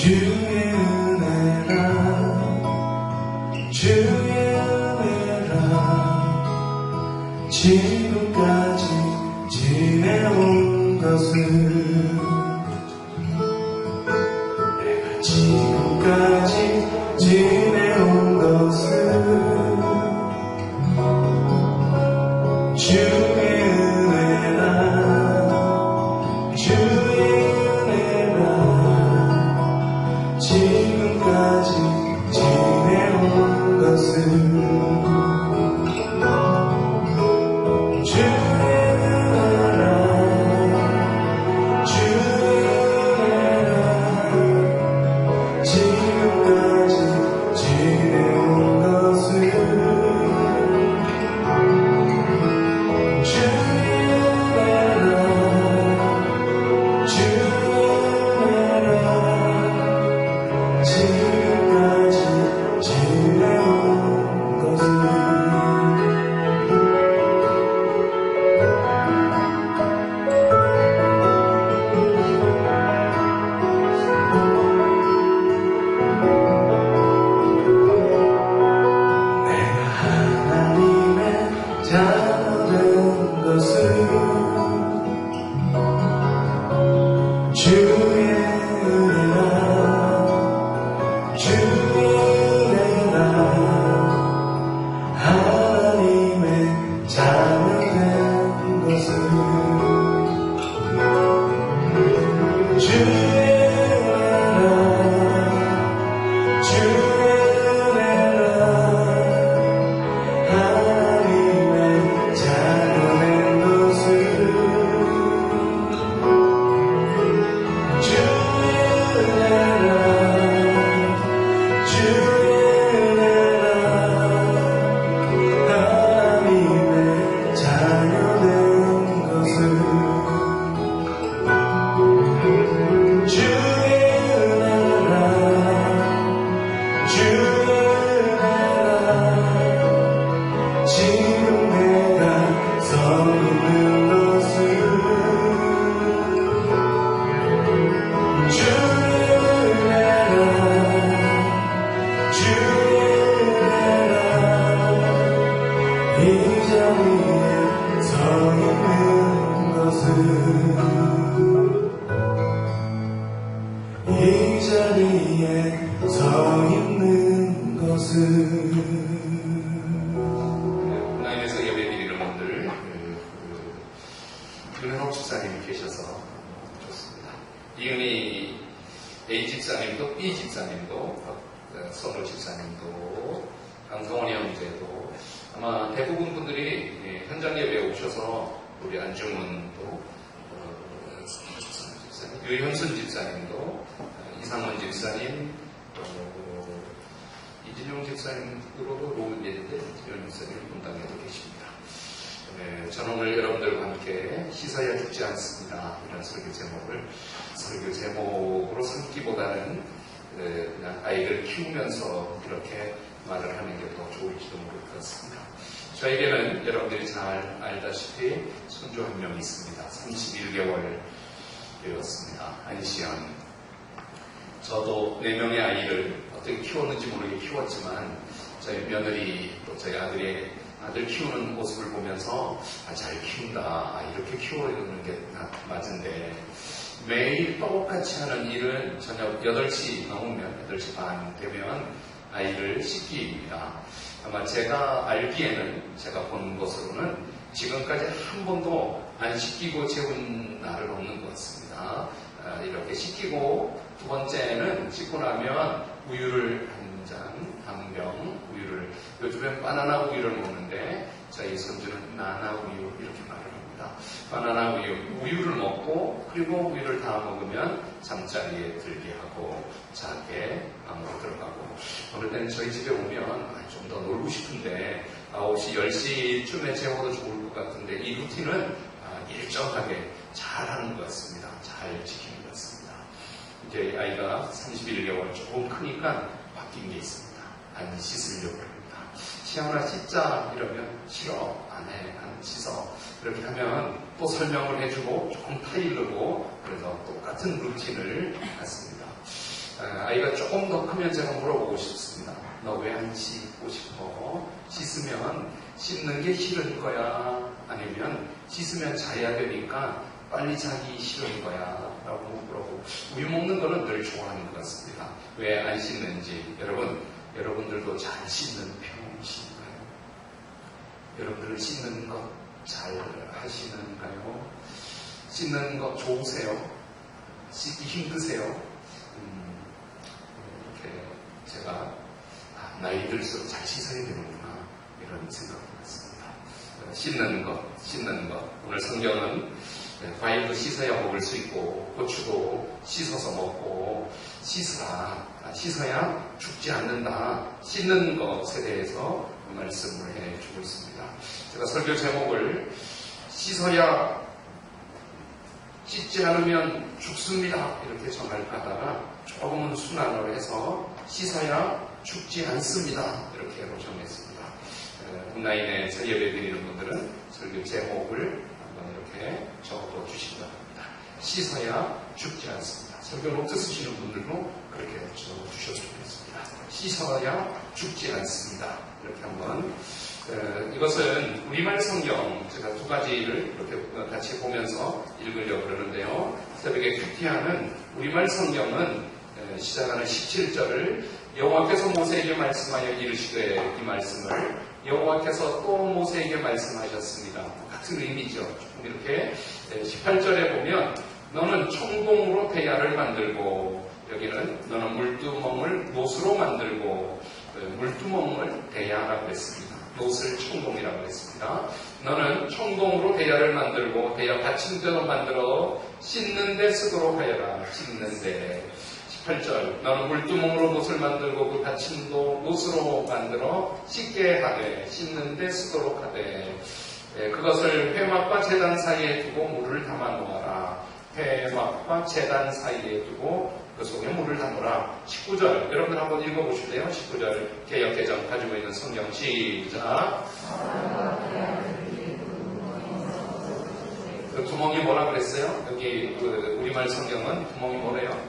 주의 은혜라 주의 은혜라 지금까지 지내온 것은 내가 지금까지 지내온 것은 주의 은혜라 주의 은혜라 지금까지 지내온 것은 주의 은혜라 주의 은혜라 지금까지 지내온 것은 이 자리에 서 있는 것은 온라인에서 예배드리는 분들 윤현옥 집사님이 계셔서 좋습니다. 이은희 A 집사님도 B 집사님도 선우 집사님도 강성원 형제도 아마 대부분 분들이 현장 예배에 오셔서 우리 안중훈도 유현순 집사님도 이상원 집사님 이진용 집사님으로도 오는 예인데 이진용 집사님 분당에도 계십니다. 저는 오늘 여러분들과 함께 희사야 죽지 않습니다 이런 설교 제목으로 삼기보다는 그냥 아이를 키우면서 이렇게 말을 하는 게 더 좋을지도 모를 것 같습니다. 저에게는 여러분들이 잘 알다시피 손주 한 명 있습니다. 31개월 되었습니다. 안시연. 저도 4명의 아이를 어떻게 키웠는지 모르게 키웠지만 저희 며느리 또 저희 아들 키우는 모습을 보면서 잘 키운다. 이렇게 키워주는 게 맞은데 매일 똑같이 하는 일은 저녁 8시 넘으면 8시 반 되면 아이를 씻기입니다. 아마 제가 알기에는 제가 본 것으로는 지금까지 한 번도 안 씻기고 재운 날은 없는 것 같습니다. 이렇게 씻기고 두 번째는 씻고 나면 우유를 한 병 우유를 요즘엔 바나나 우유를 먹는데 저희 손주는 나나 우유 이렇게 말을 합니다. 바나나 우유를 먹고 그리고 우유를 다 먹으면 잠자리에 들게 하고 자게 방으로 들어가고 어느 때는 저희 집에 오면 좀 더 놀고 싶은데 9시 10시쯤에 재워도 좋을 것 같은데 이 루틴은 일정하게 잘 하는 것 같습니다. 잘 지키는 것 같습니다. 이제 아이가 31개월 조금 크니까 바뀐 게 있습니다. 안 씻으려고 합니다. 시아나 씻자 이러면 싫어 안 해 안 씻어 그렇게 하면 또 설명을 해주고 조금 타이르고 그래서 똑같은 루틴을 갖습니다. 아이가 조금 더 크면 제가 물어보고 싶습니다. 너 왜 안 씻고 싶어? 씻으면 씻는 게 싫은 거야? 아니면 씻으면 자야 되니까 빨리 자기 싫은 거야? 라고 물어보고, 우유 먹는 거는 늘 좋아하는 것 같습니다. 왜 안 씻는지. 여러분들도 잘 씻는 편이신가요? 여러분들은 씻는 것 잘 하시는가요? 씻는 것 좋으세요? 씻기 힘드세요? 이렇게 제가 나이 들수록 잘 씻어야 되는구나 이런 생각을 했습니다. 씻는 것. 오늘 성경은 과일도 씻어야 먹을 수 있고 고추도 씻어서 먹고 씻어야 죽지 않는다. 씻는 것에 대해서 말씀을 해주고 있습니다. 제가 설교 제목을 씻어야 씻지 않으면 죽습니다 이렇게 정할까 하다가 조금은 순환을 해서 씻어야 죽지 않습니다 이렇게 정했습니다. 온라인에서 예배 드리는 분들은 설교 제목을 한번 이렇게 적어 주시기 바랍니다. 씻어야 죽지 않습니다. 설교 노트 쓰시는 분들도 그렇게 적어 주셔도 좋겠습니다. 씻어야 죽지 않습니다. 이렇게 한번 이것은 우리말 성경 제가 두 가지를 이렇게 같이 보면서 읽으려고 그러는데요. 새벽에 큐티하는 우리말 성경은 시작하는 17절을 여호와께서 모세에게 말씀하여 이르시되 이 말씀을 여호와께서 또 모세에게 말씀하셨습니다. 같은 의미죠. 이렇게 18절에 보면 너는 청동으로 대야를 만들고 여기는 너는 물두멍을 노수로 만들고 물두멍을 대야라고 했습니다. 노스를 청동이라고 했습니다. 너는 청동으로 대야를 만들고 대야 받침대로 만들어 씻는 데 쓰도록 하여라. 씻는 데 18절 너는 물두멍으로 노스를 만들고 그 받침도 노스로 만들어 씻게 하되 씻는 데 쓰도록 하되 그것을 회막과 제단 사이에 두고 물을 담아 놓아라. 회막과 제단 사이에 두고 그 속에 물을 담으라. 19절 여러분들 한번 읽어보실래요? 19절 개역개정 가지고 있는 성경 시작. 그 구멍이 뭐라 그랬어요? 여기 우리말 성경은 구멍이 뭐래요?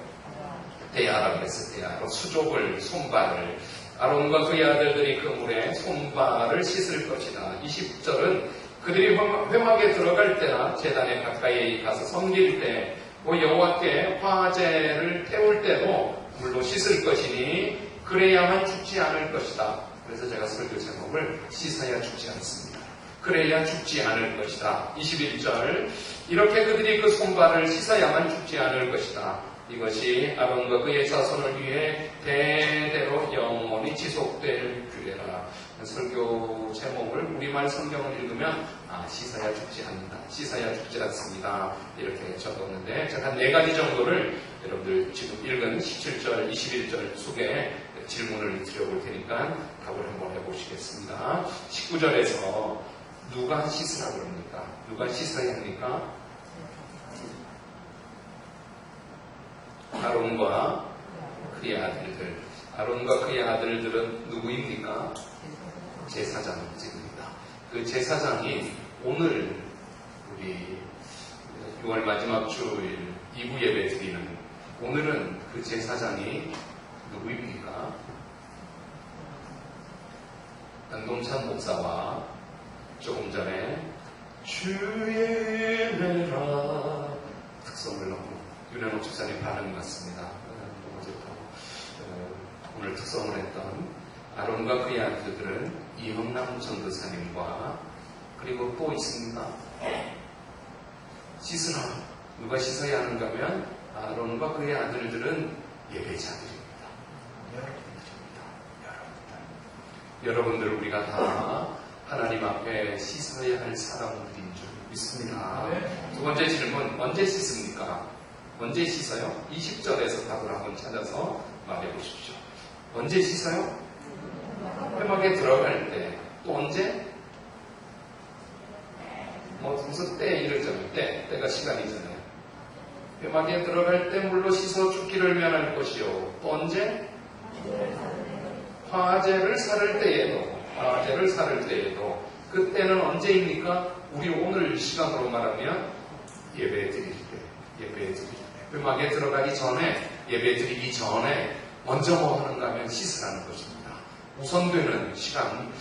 대야라고 그랬어요. 대야로 수족을 손발을 아론과 그의 아들들이 그 물에 손발을 씻을 것이다. 20절은 그들이 회막에 들어갈 때나 제단에 가까이 가서 섬길 때 여호와께 화제를 태울 때도 물로 씻을 것이니 그래야만 죽지 않을 것이다. 그래서 제가 설교 제목을 씻어야 죽지 않습니다. 그래야 죽지 않을 것이다. 21절 이렇게 그들이 그 손발을 씻어야만 죽지 않을 것이다. 이것이 아론과 그의 자손을 위해 대대로 영원히 지속될 규례라. 설교 제목을 우리말 성경을 읽으면 씻어야 죽지 않는다. 씻어야 죽지 않습니다. 이렇게 적었는데 제가 4가지 정도를 여러분들 지금 읽은 17절, 21절 속에 질문을 드려볼 테니까 답을 한번 해보시겠습니다. 19절에서 누가 씻으라 그럽니까? 누가 씻어야 합니까? 아론과 그의 아들들. 아론과 그의 아들들은 누구입니까? 제사장입니다. 그 제사장이 오늘 우리 6월 마지막 주일 2부 예배 드리는 오늘은 그 제사장이 누구입니까? 안동찬 목사와 조금 전에 주의 은혜라 특성을 너무 윤현옥 집사님 반응 같습니다. 오늘 특성을 했던 아론과 그의 아들들은 이형남 전도사님과 그리고 또 있습니다. 씻으라. 누가 씻어야 하는가 하면 아론과 그의 아들들은 예배자들입니다. 여러분들 우리가 다 하나님 앞에 씻어야 할 사람들인 줄 믿습니다. 두 번째 질문, 언제 씻습니까? 언제 씻어요? 20절에서 답을 한번 찾아서 말해 보십시오. 언제 씻어요? 회막에 들어갈 때. 또 언제? 무슨 때 이러잖아요. 때가 시간이잖아요. 회막에 들어갈 때 물로 씻어 죽기를 면할 것이요. 또 언제? 화제를 사를 때에도. 그때는 언제입니까? 우리 오늘 시간으로 말하면 예배 드릴 때. 회막에 들어가기 전에 예배 드리기 전에 먼저 뭐 하는가 하면 씻으라는 것입니다. 우선되는 시간,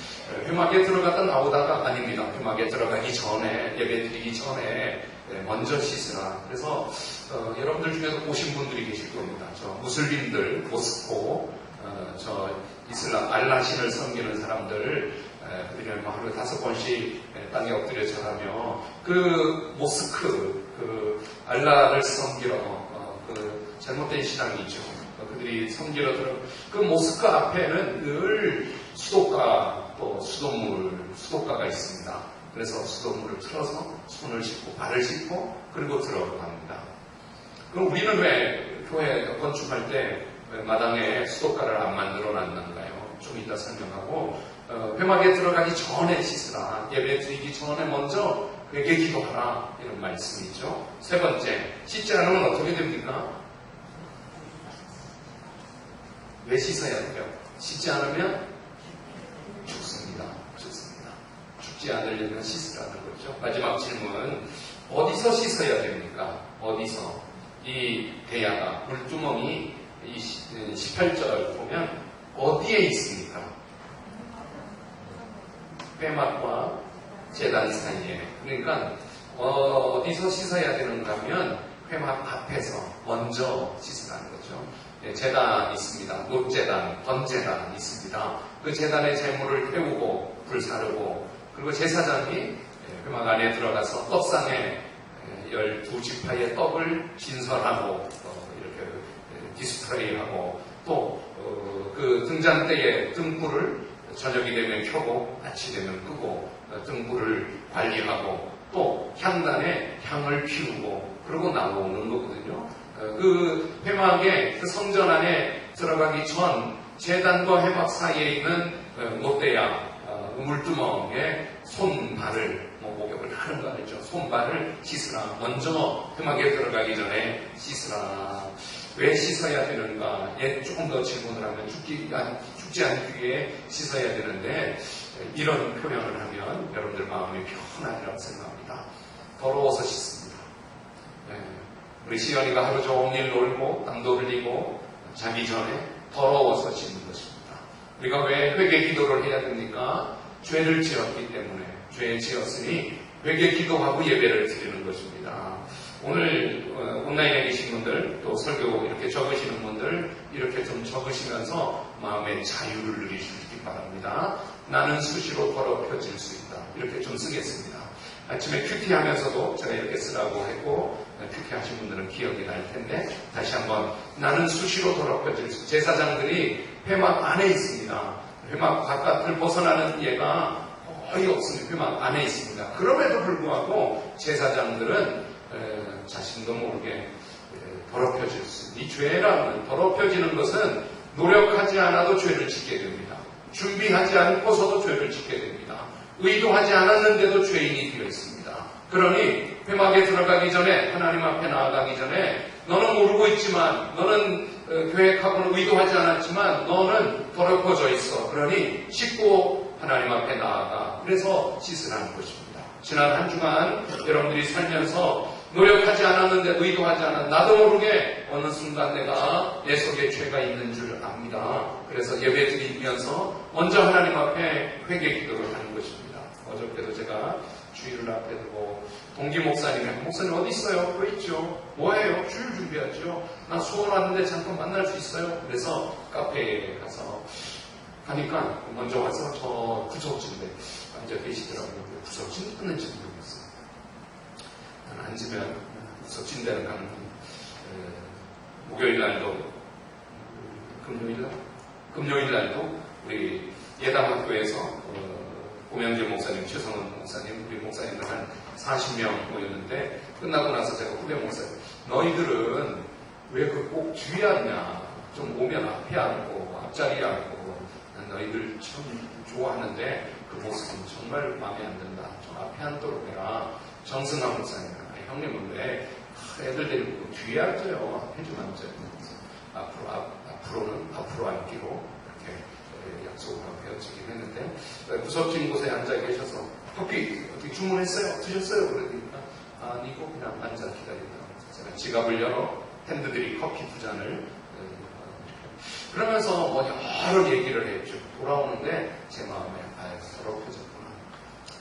회막에 들어갔다 나오다가 아닙니다. 회막에 들어가기 전에, 예배 드리기 전에 먼저 씻으라. 그래서 여러분들 중에서 오신 분들이 계실 겁니다. 저 무슬림들, 모스코, 저 이슬람 알라신을 섬기는 사람들, 그들은 뭐 하루에 5번씩 땅에 엎드려 절하며 그 모스크, 그 알라를 섬기러 그 잘못된 신앙이죠. 그들이 섬기러 들어 그 모스크 앞에는 늘 수도가 또 수도가가 있습니다. 그래서 수도물을 틀어서 손을 씻고 발을 씻고 그리고 들어갑니다. 그럼 우리는 왜 교회 건축할 때 마당에 수도가를 안 만들어 놨는가요? 좀 이따 설명하고 회막에 들어가기 전에 씻으라. 예배 드리기 전에 먼저 회개 기도하라. 이런 말씀이죠. 세 번째, 씻지 않으면 어떻게 됩니까? 왜 씻어야 돼요? 씻지 않으면 죽습니다. 죽지 않으려면 씻으라는 거죠. 마지막 질문, 어디서 씻어야 됩니까? 어디서? 이 대야가, 물두멍이 18절 보면 어디에 있습니까? 회막과 제단 사이에. 그러니까 어디서 씻어야 되는가 하면 회막 앞에서 먼저 씻으라는 거죠. 제단 있습니다. 노제단, 번제단 있습니다. 그 제단에 제물을 태우고 불 사르고 그리고 제사장이 회막 안에 들어가서 떡상에 12지파의 떡을 진설하고 이렇게 디스플레이하고 또 그 등잔대에 등불을 저녁이 되면 켜고 아침이 되면 끄고 등불을 관리하고 또 향단에 향을 피우고 그러고 나오는 거거든요. 그 회막의 그 성전 안에 들어가기 전 제단과 회막 사이에 있는 못대야 물두멍에 손발을 목욕을 하는 거 알죠? 손발을 씻으라. 먼저 회막에 들어가기 전에 씻으라. 왜 씻어야 되는가? 조금 더 질문을 하면 죽지 않기 위해 씻어야 되는데 이런 표현을 하면 여러분들 마음이 편하리라고 생각합니다. 더러워서 씻습니다. 우리 시연이가 하루 종일 놀고 땀도 흘리고 자기 전에 더러워서 씻는 것입니다. 우리가 왜 회개 기도를 해야 됩니까? 죄를 지었기 때문에 죄 지었으니 회개 기도하고 예배를 드리는 것입니다. 오늘 온라인에 계신 분들 또 설교 이렇게 적으시는 분들 이렇게 좀 적으시면서 마음의 자유를 누리시기 바랍니다. 나는 수시로 더럽혀질 수 있다. 이렇게 좀 쓰겠습니다. 아침에 큐티하면서도 제가 이렇게 쓰라고 했고 큐티하신 분들은 기억이 날 텐데 다시 한번 나는 수시로 더럽혀질 수 있다. 제사장들이 회막 안에 있습니다. 회막 바깥을 벗어나는 예가 거의 없습니다. 회막 안에 있습니다. 그럼에도 불구하고 제사장들은 자신도 모르게 더럽혀질 수 있습니다. 이 죄라는 더럽혀지는 것은 노력하지 않아도 죄를 짓게 됩니다. 준비하지 않고서도 죄를 짓게 됩니다. 의도하지 않았는데도 죄인이 되어 있습니다. 그러니 회막에 들어가기 전에 하나님 앞에 나아가기 전에 너는 모르고 있지만 너는 계획하고는 의도하지 않았지만 너는 더럽혀져 있어. 그러니 씻고 하나님 앞에 나아가. 그래서 씻으라는 것입니다. 지난 한 주간 여러분들이 살면서 노력하지 않았는데 의도하지 않았 나도 모르게 어느 순간 내가 내 속에 죄가 있는 줄 압니다. 그래서 예배 드리면서 먼저 하나님 앞에 회개 기도를 하는 것입니다. 어저께도 제가 주일을 앞에 두고 동기 목사님 어디 있어요? 왜 있죠? 뭐해요? 주일 준비하죠. 나 수원 왔는데 잠깐 만날 수 있어요? 그래서 카페에 가서 하니까 먼저 와서 저 구석진데 앉아 계시더라고요. 구석진 끊는지 모르겠어요. 앉으면 구석진대를 가는 목요일 날도 금요일 날도 우리 예담학교에서 고명재 목사님, 최성원 목사님, 우리 목사님들 한 40명 모였는데 끝나고 나서 제가 후배 목사님 너희들은 왜 그 꼭 뒤에 앉냐? 좀 오면 앞에 앉고 앞자리에 앉고 너희들 참 좋아하는데 그 모습은 정말 마음에 안 든다. 좀 앞에 앉도록 해라. 정승환 목사님, 형님은 왜 애들 데리고 뒤에 앉아요? 앞에 좀 앉아요. 앞으로는 앞으로 앉기로 이렇게 약속을 하고 헤어지긴 했는데 구석진 곳에 앉아 계셔서 커피 어떻게 주문했어요? 드셨어요? 그러니까 아니고 그냥 앉아 기다린다. 제가 지갑을 열어 핸드들이 커피 2잔을 그러면서 뭐 여러 얘기를 했죠. 돌아오는데 제 마음에 더럽혀졌구나.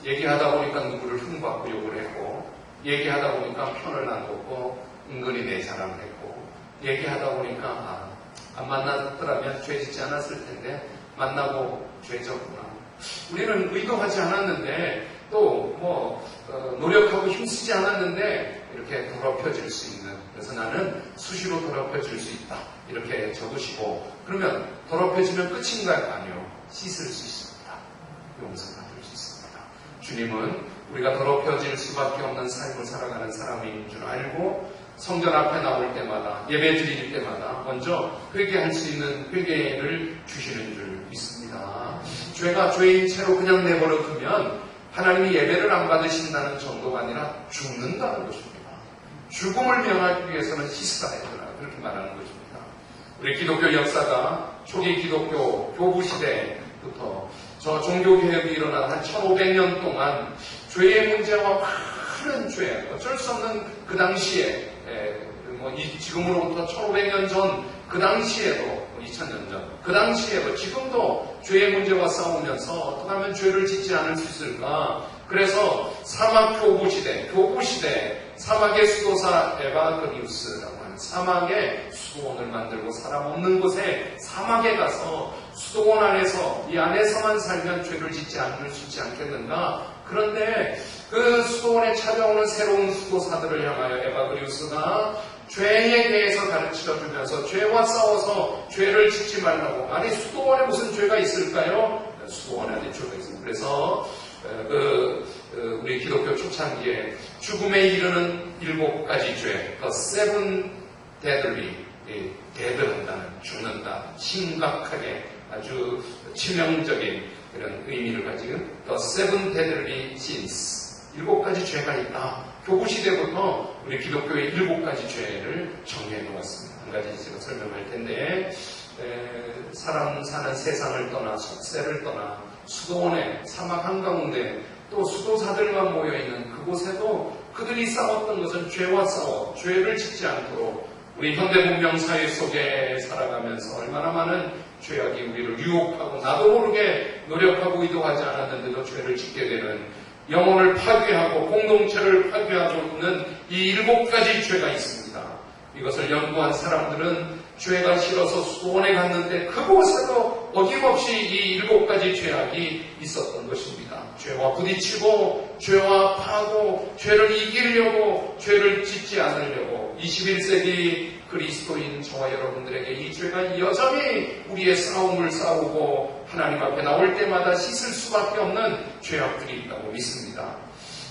얘기하다 보니까 누구를 흠받고 욕을 했고, 얘기하다 보니까 편을 나누고 은근히 내 자랑을 했고, 얘기하다 보니까 안 만났더라면 죄 짓지 않았을 텐데 만나고 죄 졌구나. 우리는 의도하지 않았는데 또 노력하고 힘쓰지 않았는데 이렇게 더럽혀질 수 있는, 그래서 나는 수시로 더럽혀질 수 있다 이렇게 적으시고, 그러면 더럽혀지면 끝인가요? 아니요. 씻을 수 있습니다. 용서받을 수 있습니다. 주님은 우리가 더럽혀질 수밖에 없는 삶을 살아가는 사람인 줄 알고 성전 앞에 나올 때마다, 예배 드릴 때마다 먼저 회개할 수 있는 회개를 주시는 줄 믿습니다. 죄가 죄인 채로 그냥 내버려 두면 하나님이 예배를 안 받으신다는 정도가 아니라 죽는다는 것입니다. 죽음을 면하기 위해서는 씻어야 된다, 그렇게 말하는 것입니다. 우리 기독교 역사가 초기 기독교 교부 시대부터 저 종교개혁이 일어난 한 1500년 동안 죄의 문제와 많은 죄, 어쩔 수 없는 그 당시에 지금으로부터 1500년 전 그 당시에도 2000년 전 그 당시에도 지금도 죄의 문제와 싸우면서 어떻게 하면 죄를 짓지 않을 수 있을까? 그래서 사막 교부 시대 사막의 수도사 에바그니우스라고 하는 사막의 수도원을 만들고 사람 없는 곳에 사막에 가서 수도원 안에서 이 안에서만 살면 죄를 짓지 않을 수 있지 않겠는가? 그런데 그 수도원에 찾아오는 새로운 수도사들을 향하여 에바그니우스가 죄에 대해서 가르쳐주면서 죄와 싸워서 죄를 짓지 말라고. 아니, 수도원에 무슨 죄가 있을까요? 수도원에 안에 죄가 있습니다. 그래서 우리 기독교 초창기에 죽음에 이르는 7가지 죄, The Seven Deadly, 데드한다는, 죽는다, 심각하게 아주 치명적인 그런 의미를 가진 The Seven Deadly Sins, 7가지 죄가 있다. 교부시대부터 우리 기독교의 7가지 죄를 정리해 놓았습니다. 한 가지 제가 설명할 텐데, 사람 사는 세상을 떠나 속세를 떠나 수도원에 사막 한가운데 또 수도사들만 모여있는 그곳에도 그들이 싸웠던 것은 죄와 싸워 죄를 짓지 않도록 우리 현대 문명 사회 속에 살아가면서 얼마나 많은 죄악이 우리를 유혹하고 나도 모르게 노력하고 의도하지 않았는데도 죄를 짓게 되는, 영혼을 파괴하고 공동체를 파괴하고 있는 이 7가지 죄가 있습니다. 이것을 연구한 사람들은 죄가 싫어서 수도원에 갔는데 그곳에도 어김없이 이 7가지 죄악이 있었던 것입니다. 죄와 부딪히고 죄와 파고 죄를 이기려고 죄를 짓지 않으려고 21세기 그리스도인 저와 여러분들에게 이 죄가 여전히 우리의 싸움을 싸우고 하나님 앞에 나올 때마다 씻을 수밖에 없는 죄악들이 있다고 믿습니다.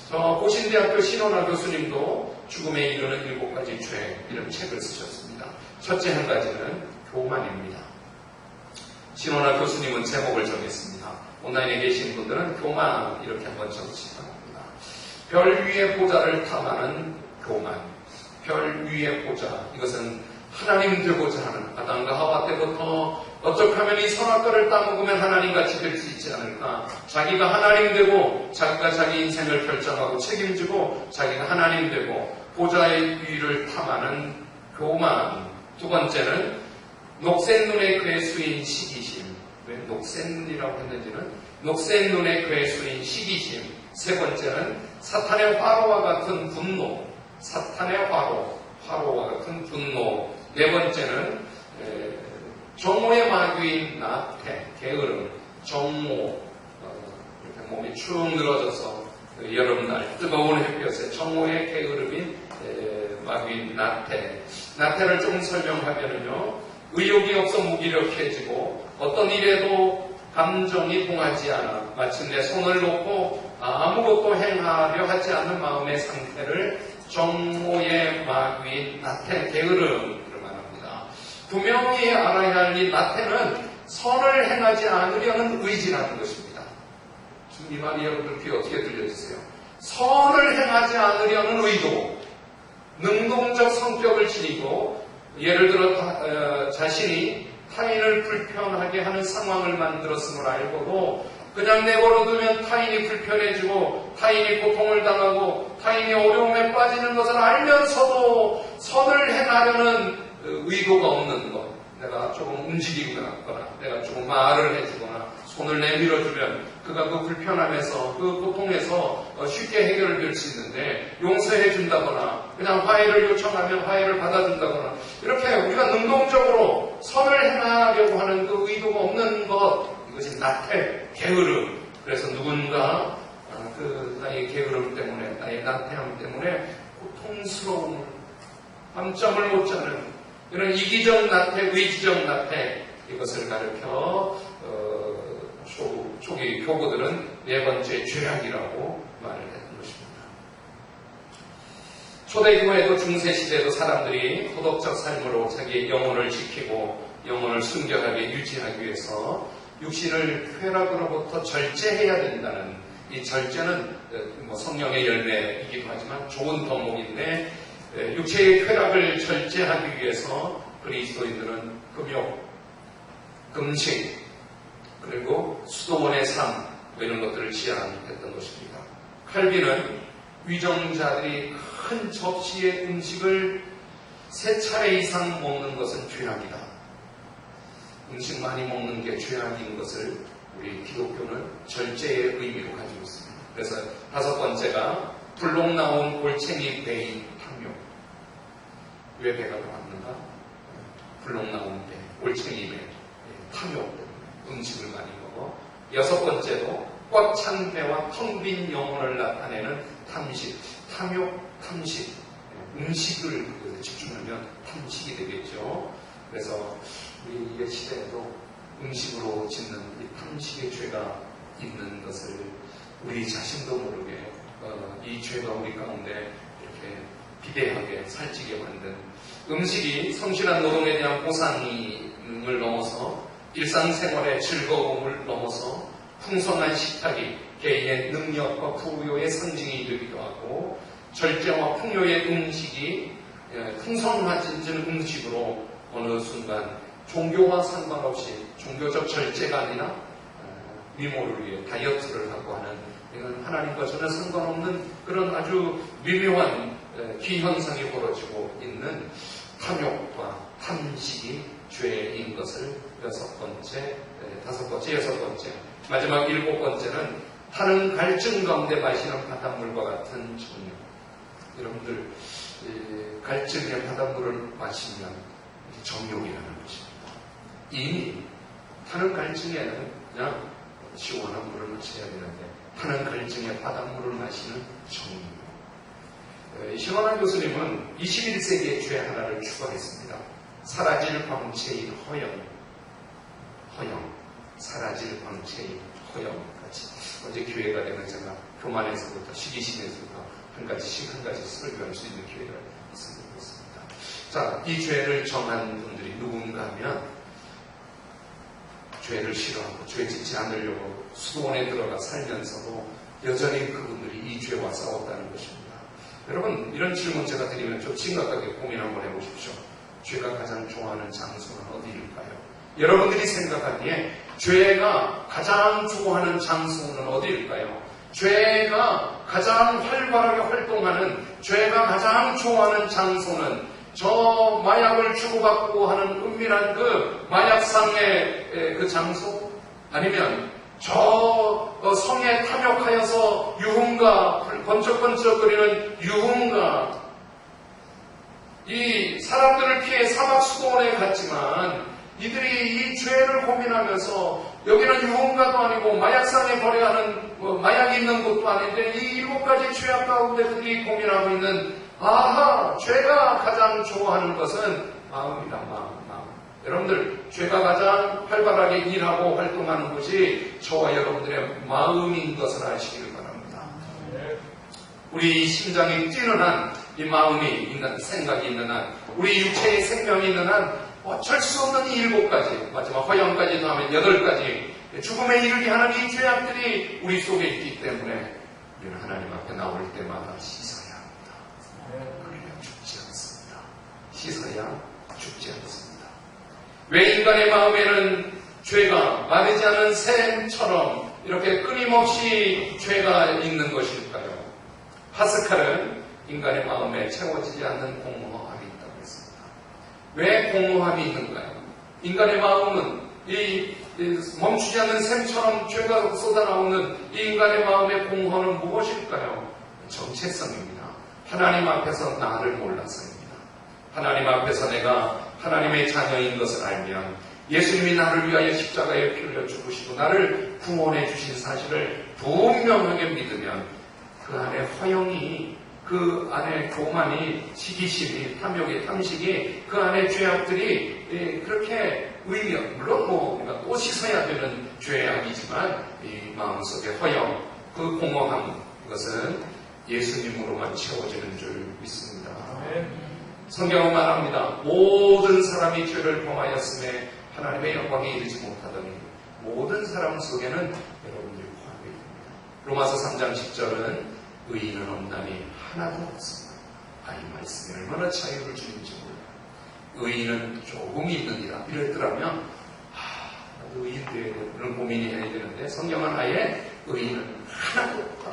저 고신대학교 신원화 교수님도 죽음에 이르는 7가지 죄, 이런 책을 쓰셨습니다. 첫째 한 가지는 교만입니다. 신원화 교수님은 제목을 정했습니다. 온라인에 계신 분들은 교만 이렇게 한번 적으시기 바랍니다. 별 위의 보좌를 탐하는 교만. 별 위의 보좌, 이것은 하나님 되고자 하는, 아담과 하와 때부터 어떻게 하면 이 선악과를 따먹으면 하나님같이 될 수 있지 않을까? 자기가 하나님 되고 자기가 자기 인생을 결정하고 책임지고 자기가 하나님 되고 보좌의 위를 탐하는 교만. 두 번째는 녹색 눈의 괴수인 시기심. 왜 녹색 눈이라고 했는지는 녹색 눈의 괴수인 시기심. 세 번째는 사탄의 화로와 같은 분노. 사탄의 화로와 같은 분노. 네 번째는 정오의 마귀인 나태, 게으름, 정오, 이렇게 몸이 축 늘어져서 여름날 뜨거운 햇볕에 정오의 게으름인 마귀인 나태. 나태를 조금 설명하면요, 의욕이 없어 무기력해지고 어떤 일에도 감정이 동하지 않아 마침내 손을 놓고 아무것도 행하려 하지 않는 마음의 상태를 정오의 마귀인 나태, 게으름으로 말합니다. 분명히 알아야 할 이 나태는 선을 행하지 않으려는 의지라는 것입니다. 지금 이 말이 여러분들 귀에 어떻게 들려주세요? 선을 행하지 않으려는 의도, 능동적 성격을 지니고, 예를 들어 자신이 타인을 불편하게 하는 상황을 만들었음을 알고도 그냥 내버려두면 타인이 불편해지고 타인이 고통을 당하고 타인이 어려움에 빠지는 것을 알면서도 선을 행하려는 의도가 없는 것. 내가 조금 움직이거나 내가 조금 말을 해주거나 손을 내밀어주면 그가 그 불편함에서 그 고통에서 쉽게 해결될 수 있는데 용서해 준다거나 그냥 화해를 요청하면 화해를 받아준다거나 이렇게 우리가 능동적으로 선을 행하려고 하는 그 의도가 없는 것, 이것이 나태, 게으름. 그래서 누군가 그 나의 게으름 때문에, 나의 나태함 때문에 고통스러움을, 밤잠을 못 자는 이런 이기적 나태, 의지적 나태, 이것을 가르쳐 초기 교구들은 네 번째 죄악이라고 말을 했던 것입니다. 초대교회도 중세시대도 사람들이 도덕적 삶으로 자기의 영혼을 지키고 영혼을 순결하게 유지하기 위해서 육신을 쾌락으로부터 절제해야 된다는, 이 절제는 성령의 열매이기도 하지만 좋은 덕목인데, 육체의 쾌락을 절제하기 위해서 그리스도인들은 금욕, 금식, 그리고 수도원의 삶, 이런 것들을 지향했던 것입니다. 칼빈은 위정자들이 큰 접시의 음식을 3차례 이상 먹는 것은 죄악이다. 음식 많이 먹는 게 죄악인 것을 우리 기독교는 절제의 의미로 가지고 있습니다. 그래서 5번째가 불록 나온 골챙이 배인 탐욕. 왜 배가 나왔는가? 불록 나온 배, 골챙이 배, 탐욕 때문에 음식을 많이 먹어. 6번째도 꽉 찬 배와 텅 빈 영혼을 나타내는 탐식, 탐욕, 탐식. 음식을 집중하면 탐식이 되겠죠. 그래서 우리 이 시대에도 음식으로 짓는 이 탐식의 죄가 있는 것을 우리 자신도 모르게 이 죄가 우리 가운데 이렇게 비대하게 살찌게 만든, 음식이 성실한 노동에 대한 보상을 넘어서 일상생활의 즐거움을 넘어서 풍성한 식탁이 개인의 능력과 부요의 상징이 되기도 하고, 절제와 풍요의 음식이 풍성해진 음식으로 어느 순간 종교와 상관없이, 종교적 절제가 아니라 미모를 위해 다이어트를 하고 하는, 이건 하나님과 전혀 상관없는 그런 아주 미묘한 기현상이 벌어지고 있는 탐욕과 탐식이 죄인 것을 6번째, 5번째, 6번째, 마지막 7번째는 타는 갈증 가운데 마시는 바닷물과 같은 정욕. 여러분들 갈증의 바닷물을 마시면 정욕이라는 것입니다. 이미 타는 갈증에는 그냥 시원한 물을 마셔야 되는데, 타는 갈증의 바닷물을 마시는 정욕. 신원한 교수님은 21세기의 죄 하나를 추가했습니다. 사라질 광채인 허영. 사라질 광채인 허영까지. 어제 기회가 되면 제가 교만에서부터 시기심에서부터 한 가지씩 설교할 수 있는 기회가 있었던 것 같습니다. 자, 이 죄를 정한 분들이 누군가 하면 죄를 싫어하고 죄 짓지 않으려고 수도원에 들어가 살면서도 여전히 그분들이 이 죄와 싸웠다는 것입니다. 여러분, 이런 질문 제가 드리면 좀 심각하게 고민 한번 해보십시오. 죄가 가장 좋아하는 장소는 어디일까요? 여러분들이 생각하기에 죄가 가장 좋아하는 장소는 어디일까요? 죄가 가장 활발하게 활동하는, 죄가 가장 좋아하는 장소는 저 마약을 주고받고 하는 은밀한 그 마약상의 그 장소? 아니면 저 성에 탐욕하여서 유흥가, 번쩍번쩍거리는 유흥가, 이 사람들을 피해 사막수도원에 갔지만 이들이 이 죄를 고민하면서, 여기는 유흥가도 아니고 마약상에 거래하는 마약이 있는 곳도 아닌데 이 7가지 죄악 가운데 그들이 고민하고 있는, 아하, 죄가 가장 좋아하는 것은 마음이다. 마음. 여러분들, 죄가 가장 활발하게 일하고 활동하는 곳이 저와 여러분들의 마음인 것을 아시기를 바랍니다. 우리 심장이 뛰는 한, 이 마음이 있는, 생각이 있는 한, 우리 육체의 생명이 있는 한, 어쩔 수 없는 이 7가지, 마지막 허영까지 더하면 8가지 죽음에 이르게 하는 이 죄악들이 우리 속에 있기 때문에 우리는 하나님 앞에 나올 때마다 씻어야 합니다. 그래야 죽지 않습니다. 씻어야 죽지 않습니다. 왜 인간의 마음에는 죄가 마르지 않은 샘처럼 이렇게 끊임없이 죄가 있는 것일까요? 파스칼은 인간의 마음에 채워지지 않는 공허함이 있다고 했습니다. 왜 공허함이 있는가요? 인간의 마음은 이 멈추지 않는 샘처럼 죄가 쏟아나오는 이 인간의 마음의 공허는 무엇일까요? 정체성입니다. 하나님 앞에서 나를 몰라서입니다. 하나님 앞에서 내가 하나님의 자녀인 것을 알면 예수님이 나를 위하여 십자가에 피 흘려 죽으시고 나를 구원해 주신 사실을 분명하게 믿으면 그 안에 허영이, 그 안에 교만이, 시기심이, 탐욕이, 탐식이, 그 안에 죄악들이 그렇게 물론 우리가 또 씻어야 되는 죄악이지만 이 마음속의 허영, 그 공허함, 그것은 예수님으로만 채워지는 줄 믿습니다. 성경은 말합니다. 모든 사람이 죄를 범하였음에 하나님의 영광에 이르지 못하더니 모든 사람 속에는 여러분들이 포함되어 있습니다. 로마서 3장 10절은 의인은 없나니 하나도 없습니다. 이 말씀이 얼마나 자유를 주는지 몰라요. 의인은 조금 있느니라 이랬더라면 나도 의인 되어야 돼. 그런 고민이 해야 되는데 성경은 아예 의인은 하나도 없다.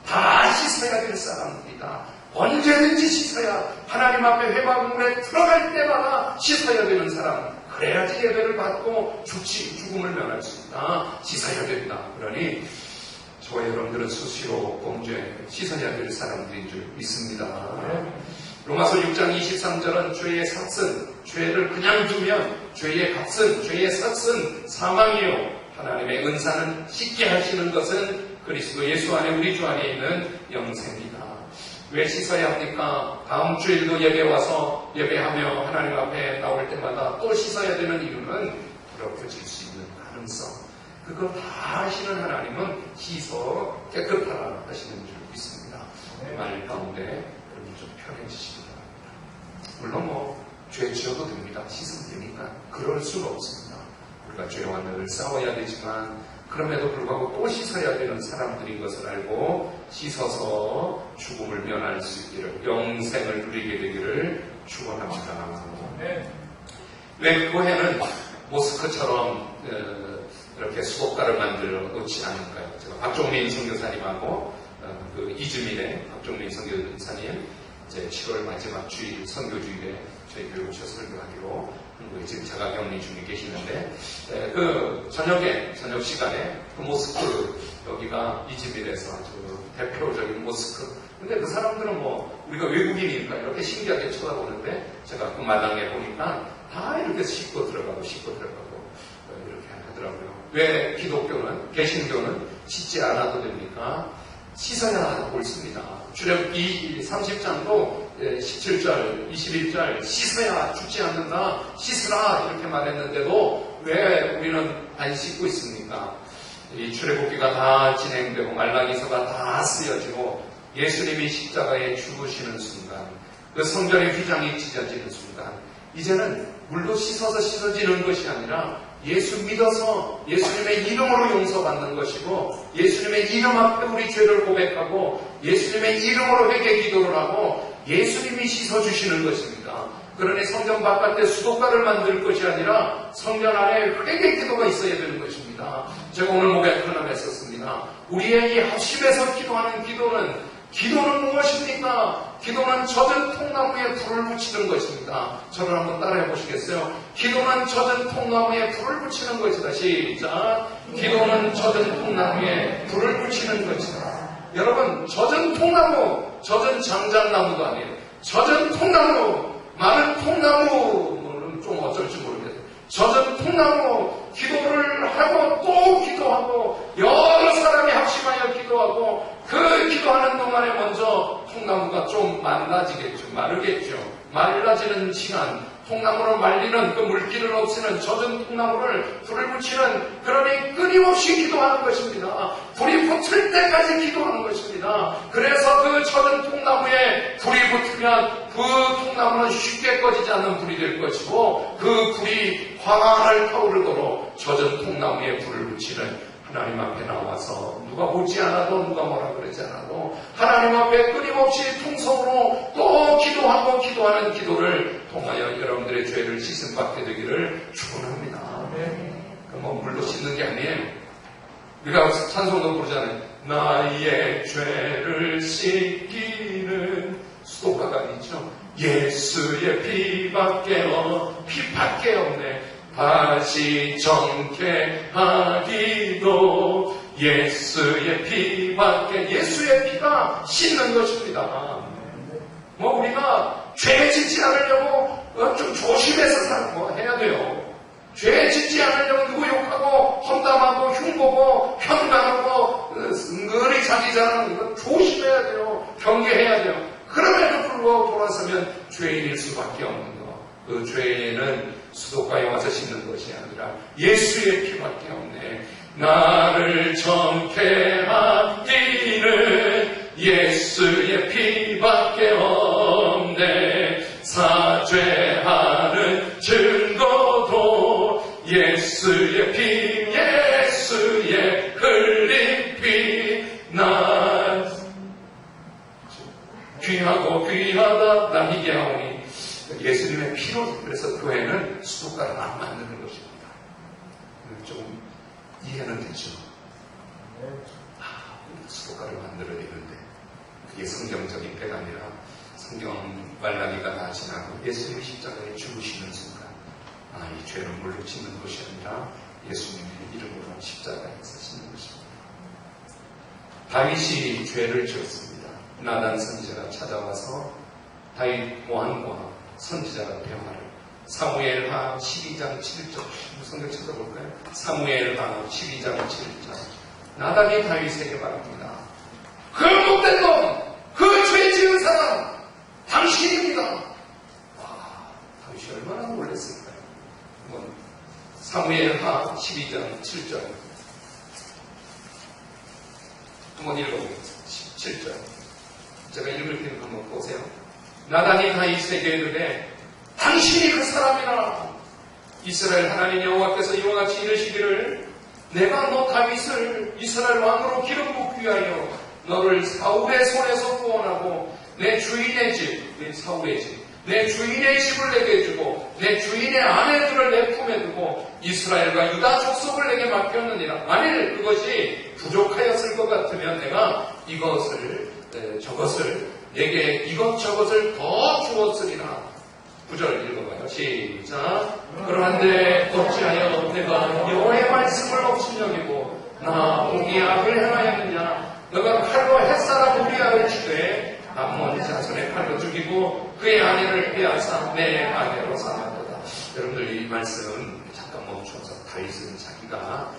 다 씻어야 될 사람들이다. 언제든지 씻어야, 하나님 앞에 회막문에 들어갈 때마다 씻어야 되는 사람, 그래야지 예배를 받고 죽음을 면할 수 있다. 씻어야 된다. 그러니 저와 여러분들은 수시로 범죄 씻어야 될 사람들인 줄 믿습니다. 로마서 6장 23절은 죄의 삭슨, 죄를 그냥 두면 죄의 값은, 죄의 삭슨 사망이요, 하나님의 은사는 씻게 하시는 것은 그리스도 예수 안에, 우리 주 안에 있는 영생이다. 왜 씻어야 합니까? 다음 주일도 예배 와서 예배하며 하나님 앞에 나올 때마다 또 씻어야 되는 이유는 더럽혀질 수 있는 가능성. 그거 다 하시는 하나님은 씻어 깨끗하라 하시는 줄 믿습니다. 이 말 가운데 여러분 좀 편해지시기 바랍니다. 물론 죄 지어도 됩니다. 씻으면 되니까. 그럴 수가 없습니다. 우리가 죄와 늘 싸워야 되지만 그럼에도 불구하고 또 씻어야 되는 사람들인 것을 알고 씻어서 죽음을 면할 수 있기를, 영생을 누리게 되기를 축원합니다. 왜 교회는 모스크처럼 이렇게 수도가를 만들어 놓지 않을까요? 제가 박종민 선교사님하고 그 이주민의 박종민 선교사님 이제 7월 마지막 주일 선교주일에 저희 교회 오셔서 설교하기로 한국에 지금 자가격리 중에 계시는데 그 저녁 시간에 그 모스크, 여기가 이즈밀에서 아주 대표적인 모스크. 근데 그 사람들은 우리가 외국인이니까 이렇게 신기하게 쳐다보는데 제가 그 마당에 보니까 다 이렇게 씻고 들어가고 이렇게 하더라고요. 왜 기독교는, 개신교는 씻지 않아도 됩니까? 씻어야 옳습니다. 출애굽기 30장도 17절, 21절 씻어야 죽지 않는다, 씻으라 이렇게 말했는데도 왜 우리는 안 씻고 있습니까? 이 출애굽기가 다 진행되고 말라기서가 다 쓰여지고 예수님이 십자가에 죽으시는 순간, 그 성전의 휘장이 찢어지는 순간, 이제는 물로 씻어서 씻어지는 것이 아니라 예수 믿어서 예수님의 이름으로 용서받는 것이고, 예수님의 이름 앞에 우리 죄를 고백하고 예수님의 이름으로 회개 기도를 하고 예수님이 씻어주시는 것입니다. 그러니 성전 바깥에 수도가를 만들 것이 아니라 성전 안에 회개 기도가 있어야 되는 것입니다. 제가 오늘 목에 표현했었습니다. 우리의 이 합심해서 기도하는 기도는 무엇입니까? 기도는 젖은 통나무에 불을 붙이는 것입니다. 저를 한번 따라해 보시겠어요? 기도는 젖은 통나무에 불을 붙이는 것이다. 시작. 기도는 젖은 통나무에 불을 붙이는 것이다. 여러분, 젖은 통나무, 젖은 장작나무도 아니에요. 젖은 통나무, 마른 통나무는 좀 어쩔지 모르겠어요. 젖은 통나무, 기도를 하고 또 기도하고 여러 사람이 합심하여 기도하고 그 기도하는 동안에 먼저 통나무가 좀 말라지겠죠. 마르겠죠. 말라지는 시간, 통나무를 말리는 그 물기를 없애는 젖은 통나무를 불을 붙이는, 그러니 끊임없이 기도하는 것입니다. 불이 붙을 때까지 기도하는 것입니다. 그래서 그 젖은 통나무에 불이 붙으면 그 통나무는 쉽게 꺼지지 않는 불이 될 것이고, 그 불이 활활 타오르도록 젖은 통나무에 불을 붙이는 하나님 앞에 나와서 누가 보지 않아도, 누가 뭐라 그러지 않아도 하나님 앞에 끊임없이 통성으로 또 기도하고 기도하는 기도를 통하여 여러분들의 죄를 씻음 받게 되기를 축원합니다. 물로 씻는 게 아니에요. 우리가 찬송도 부르잖아요. 나의 죄를 씻기는 수도가가 있죠. 예수의 피밖에 없네. 다시 정케하기도 예수의 피밖에, 예수의 피가 씻는 것입니다. 뭐 우리가 죄 짓지 않으려고 좀 조심해서 사는 거 해야 돼요. 죄 짓지 않으려고 누구 욕하고 험담하고 흉보고 편당하고 은근히 자기 자랑하는 거 조심해야 돼요. 경계해야 돼요. 그럼에도 불구하고 돌아서면 죄인일 수밖에 없는 거. 그 죄에는 수도가에 와서 씻는 것이 아니라 예수의 피밖에 없네. 나를 정케하기는 예수의 피밖에 없네. 사죄하는 증거도 예수의 피, 예수의 흘린 피. 나 귀하고 귀하다 나 희게 하오니. 예수님의 피로, 그래서 교회는 수도가를 안 만드는 것입니다. 좀 이해는 되죠. 수도가를 만들어야 되는데 그게 성경적인 때가 아니라 성경 말라기가 다 지나고 예수님이 십자가에 죽으시는 순간 이 죄를 물리치는 것이 아니라 예수님의 이름으로 십자가에서 씻는 것입니다. 다윗이 죄를 지었습니다. 나단 선지자가 찾아와서 다윗 왕과 선지자가 대화를, 사무엘하 12장 7절, 성경 찾아볼까요? 사무엘하 12장 7절. 나단이 다윗에게 말합니다. 그 못된 놈, 그 죄 지은 사람 당신입니다. 와, 다윗이 얼마나 놀랐을까요? 한번 사무엘하 12장 7절 한번 읽어보겠습니다. 7절 제가 읽을 테니까 한번 보세요. 나단이 다윗에게 이르되 당신이 그 사람이라. 이스라엘 하나님 여호와께서 이와 같이 이르시기를 내가 너 다윗을 이스라엘 왕으로 기름 붓기 위하여 너를 사울의 손에서 구원하고 내 주인의 집, 내 사울의 집, 내 주인의 집을 내게 주고 내 주인의 아내들을 내 품에 두고 이스라엘과 유다 족속을 내게 맡겼느니라. 만일 그것이 부족하였을 것 같으면 내가 저것을 내게 이것저것을 더 주었으리라. 9절 읽어봐요. 시작. 그러한데 어찌하여 내가 여호와의 말씀을 없이 여기고 나 우리아를 행하였느냐. 너가 칼로 햇사람 우리아를 치되 암몬 자손의 칼로 죽이고 그의 아내를 빼앗아 내 아내로 삼았도다. 여러분들 이 말씀 잠깐 멈춰서 다윗은 자기가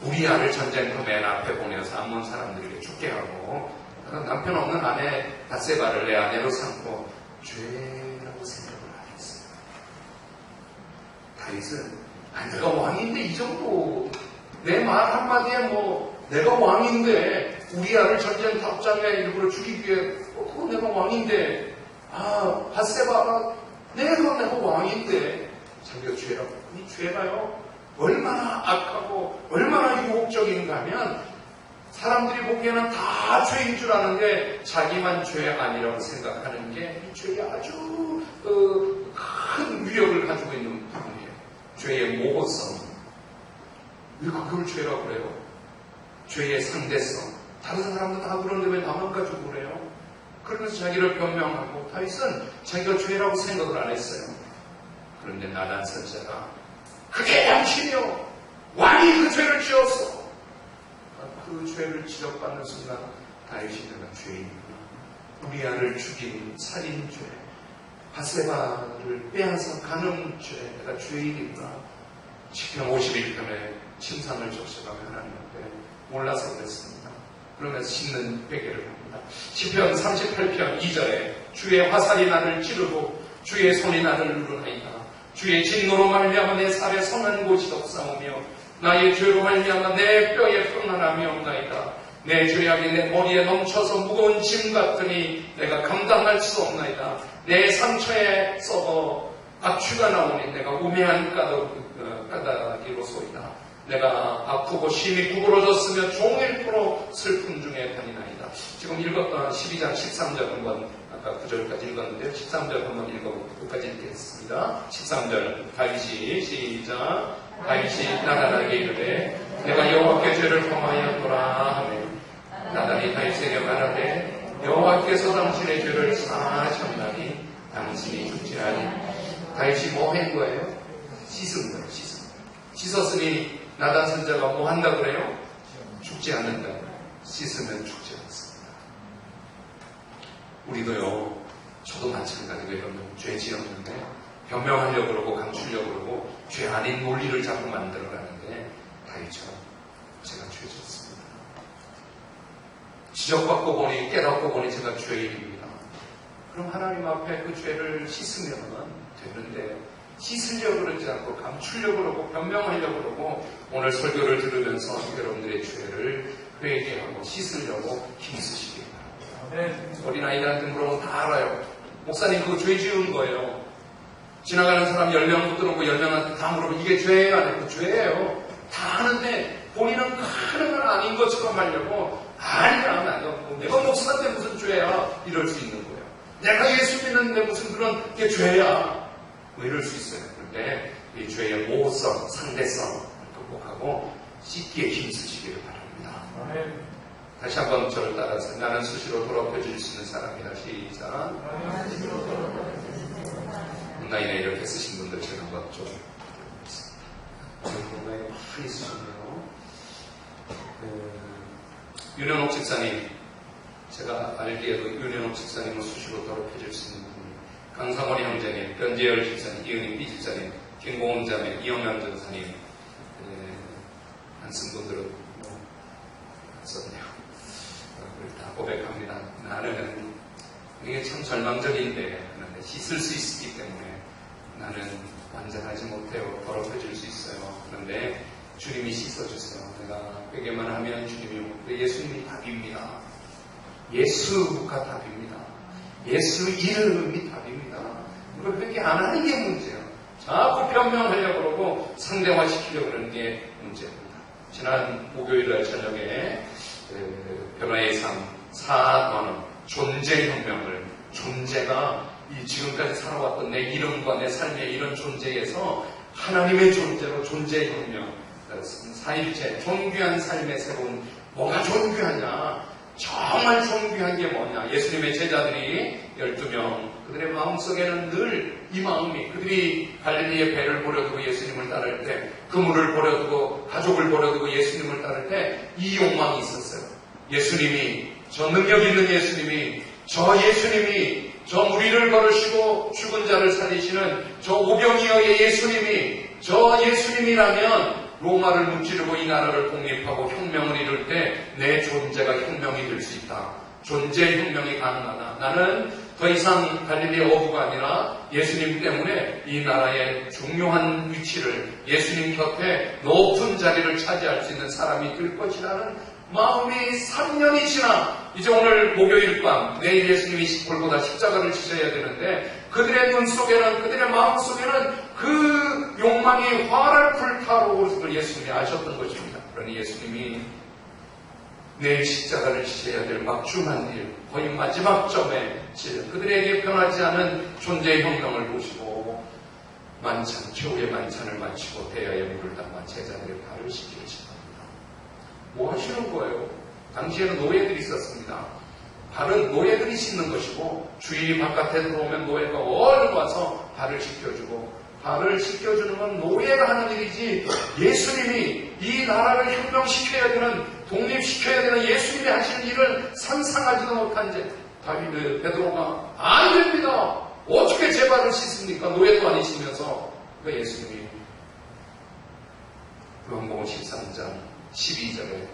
우리아를 전쟁터 맨 앞에 보내서 암몬 사람들에게 죽게 하고 남편 없는 아내 밧세바를 내 아내로 삼고 죄라고 생각을 하겠어요. 다윗은 내가 왕인데 이 정도 내 말 한마디에 내가 왕인데 우리아를 전쟁 답장에 일부러 죽이기 위해 그거 내가 왕인데 밧세바가 내가 왕인데 자기가 죄라고. 이 죄가요 얼마나 악하고 얼마나 유혹적인가 하면 사람들이 보기에는 다 죄인 줄 아는데 자기만 죄 아니라고 생각하는 게 이 죄가 아주 큰 위력을 가지고 있는 부분이에요. 죄의 모호성. 왜 그걸 죄라고 그래요? 죄의 상대성. 다른 사람도 다 그런데 왜 나만 가지고 그래요? 그러면서 자기를 변명하고 다윗은 자기가 죄라고 생각을 안 했어요. 그런데 나단 선지자가 그게 당신이요 왕이 그 죄를 지었어. 그 죄를 지적받는 순간 다윗이 내가 죄인이구나. 우리아를 죽인 살인죄, 밧세바를 빼앗아 간음죄, 내가 죄인이구나. 시편 51편에 침상을 적셔가며 하나님 앞에 몰라서 그랬습니다. 그러면서 씻는 베개를 합니다. 시편 38편 2절에 주의 화살이 나를 찌르고 주의 손이 나를 누르나이다. 주의 진노로 말미암아 내 살에 성한 곳이 없사오며 나의 죄로 말미암아 내 뼈에 평안함이 없나이다. 내 죄악이 내 머리에 넘쳐서 무거운 짐 같으니 내가 감당할 수 없나이다. 내 상처에 썩어 악취가 나오니 내가 우매한 까닭이로소이다. 내가 아프고 심히 구부러졌으며 종일토록 슬픔 중에 다니나이다. 지금 읽었던 12장 13절 한번 아까 9절까지 읽었는데요. 13절 한번 읽어보고 끝까지 읽겠습니다. 13절 다윗이 시작. 다윗이 나단에게 이르되 내가 여호와께 죄를 범하였노라 하매 나단이 다윗에게 말하되 여호와께서 당신의 죄를 사하셨나니 당신이 죽지 아니. 다윗이 뭐 한 거예요? 씻은 거예요. 씻은 거예요. 씻었으니 나단 선자가 뭐 한다 그래요? 죽지 않는다. 씻으면 죽지 않습니다. 우리도요, 저도 마찬가지고 여러분, 죄 지었는데 변명하려고 그러고 감추려고 그러고 죄 아닌 논리를 자꾸 만들어가는데 다윗처럼 제가 죄 지었습니다. 지적받고 보니 깨닫고 보니 제가 죄인입니다. 그럼 하나님 앞에 그 죄를 씻으면 되는데 씻으려고 그러지 않고 감추려고 그러고 변명하려고 그러고 오늘 설교를 들으면서 여러분들의 죄를 회개하고 씻으려고 힘쓰시기 바랍니다. 어린아이들한테 물어보면 다 알아요. 목사님 그거 죄 지은 거예요. 지나가는 사람 10명 붙들어놓고 10명한테 다 물어보면 이게 죄예요? 안 해요? 죄예요. 다 하는데 본인은 하는 건 아닌 것처럼 하려고 아니라 하면 안 되고 내가 목사인데 무슨 죄야? 이럴 수 있는 거예요. 내가 예수 믿는데 무슨 그런 게 죄야? 뭐 이럴 수 있어요. 그런데 이 죄의 모호성, 상대성을 극복하고 씻기에 힘쓰시기를 바랍니다. 다시 한번 저를 따라서 나는 수시로 더럽혀질 수 있는 사람이다. 시작. 온라인에 이렇게 쓰신 분들 제가 한번 좀 정말 많이 쓰셨네요. 윤현옥 집사님, 제가 알기에도 윤현옥 집사님은 수시로 더럽혀질 수 있는 분이 강상원이 형제님, 변재열 집사님, 이은희 B 집사님, 김공훈 자매, 이영남 전사님, 한쓴 분들은 썼네요. 다 고백합니다. 나는 이게 참 절망적인데 씻을 수 있기 때문에 나는 완전하지 못해요. 더럽혀질 수 있어요. 그런데 주님이 씻어주세요. 내가 회개만 하면 주님이 예수님이 답입니다. 예수가 답입니다. 예수 이름이 답입니다. 이걸 회개 안 하는 게 문제예요. 자꾸 변명하려고 그러고 상대화시키려고 그러는 게 문제입니다. 지난 목요일날 저녁에 변화의 삶 4단원 존재혁명을 존재가 이 지금까지 살아왔던 내 이름과 내 삶의 이런 존재에서 하나님의 존재로 존재혁명 4일째 존귀한 삶의 새로운 뭐가 존귀하냐 정말 존귀한 게 뭐냐 예수님의 제자들이 12명 그들의 마음속에는 늘 이 마음이 그들이 갈릴리의 배를 버려두고 예수님을 따를 때 그물을 버려두고 가족을 버려두고 예수님을 따를 때 이 욕망이 있었어요. 예수님이 저 능력 있는 예수님이 저 무리를 걸으시고 죽은 자를 살리시는 저 오병이어의 예수님이 저 예수님이라면 로마를 무찌르고 이 나라를 독립하고 혁명을 이룰 때 내 존재가 혁명이 될 수 있다. 존재 혁명이 가능하다. 나는 더 이상 갈릴리 어부가 아니라 예수님 때문에 이 나라의 중요한 위치를 예수님 곁에 높은 자리를 차지할 수 있는 사람이 될 것이라는 마음이 3년이 지나 이제 오늘 목요일 밤 내일 예수님이 골고다 십자가를 지셔야 되는데 그들의 눈 속에는 그들의 마음 속에는 그 욕망이 활활 불타오르는 것을 예수님이 아셨던 것입니다. 그러니 예수님이 내일 십자가를 지셔야 될 막중한 일 거의 마지막 점에 그들에게 변하지 않은 존재의 혁명을 보시고 만찬 최후의 만찬을 마치고 대야의 물을 담아 제자들의 발을 씻기시다. 뭐 하시는 거예요? 당시에는 노예들이 있었습니다. 발은 노예들이 씻는 것이고 주인이 바깥에 들어오면 노예가 얼른 와서 발을 씻겨주고 발을 씻겨주는 건 노예가 하는 일이지 예수님이 이 나라를 혁명시켜야 되는 독립시켜야 되는 예수님이 하시는 일을 상상하지도 못한 다윗 베드로가 안 됩니다. 어떻게 제 발을 씻습니까? 노예도 아니시면서 그 예수님이 요한복음 13장 12절에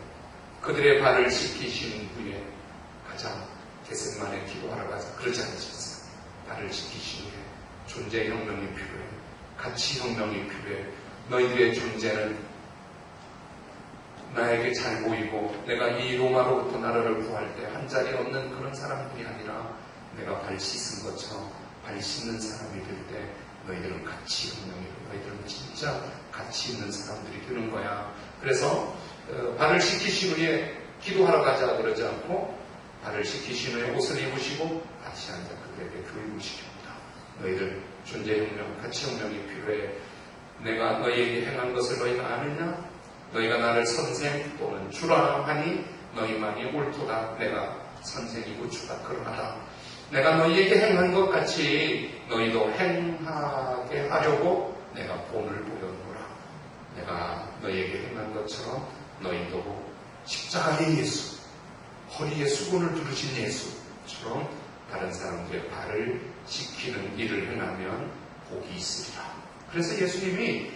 그들의 발을 씻기신 후에 가자 겟세마네 기도하러 가자 그러지 않으셨어요. 발을 씻기신 후에 존재 혁명이 필요해. 가치 혁명이 필요해. 너희들의 존재는 나에게 잘 보이고 내가 이 로마로부터 나라를 구할 때 한 자리 없는 그런 사람들이 아니라 내가 발 씻은 것처럼 발 씻는 사람이 될 때 너희들은 가치 혁명이고 너희들은 진짜 가치 있는 사람들이 되는 거야. 그래서 발을 씻기신 후에 기도하러 가자 그러지 않고 발을 씻기신 후에 옷을 입으시고 다시 앉아 그들에게 교육을 시킵니다. 너희들 존재혁명, 가치혁명이 필요해. 내가 너희에게 행한 것을 너희가 아느냐? 너희가 나를 선생 또는 주라 하니 너희만이 옳도다. 내가 선생이고 주다 그러하다. 내가 너희에게 행한 것 같이 너희도 행하게 하려고 내가 본을 보였노라. 내가 너에게 행한 것처럼 너희도 십자가의 예수, 허리에 수건을 두르신 예수처럼 다른 사람들의 발을 지키는 일을 행하면 복이 있으리라. 그래서 예수님이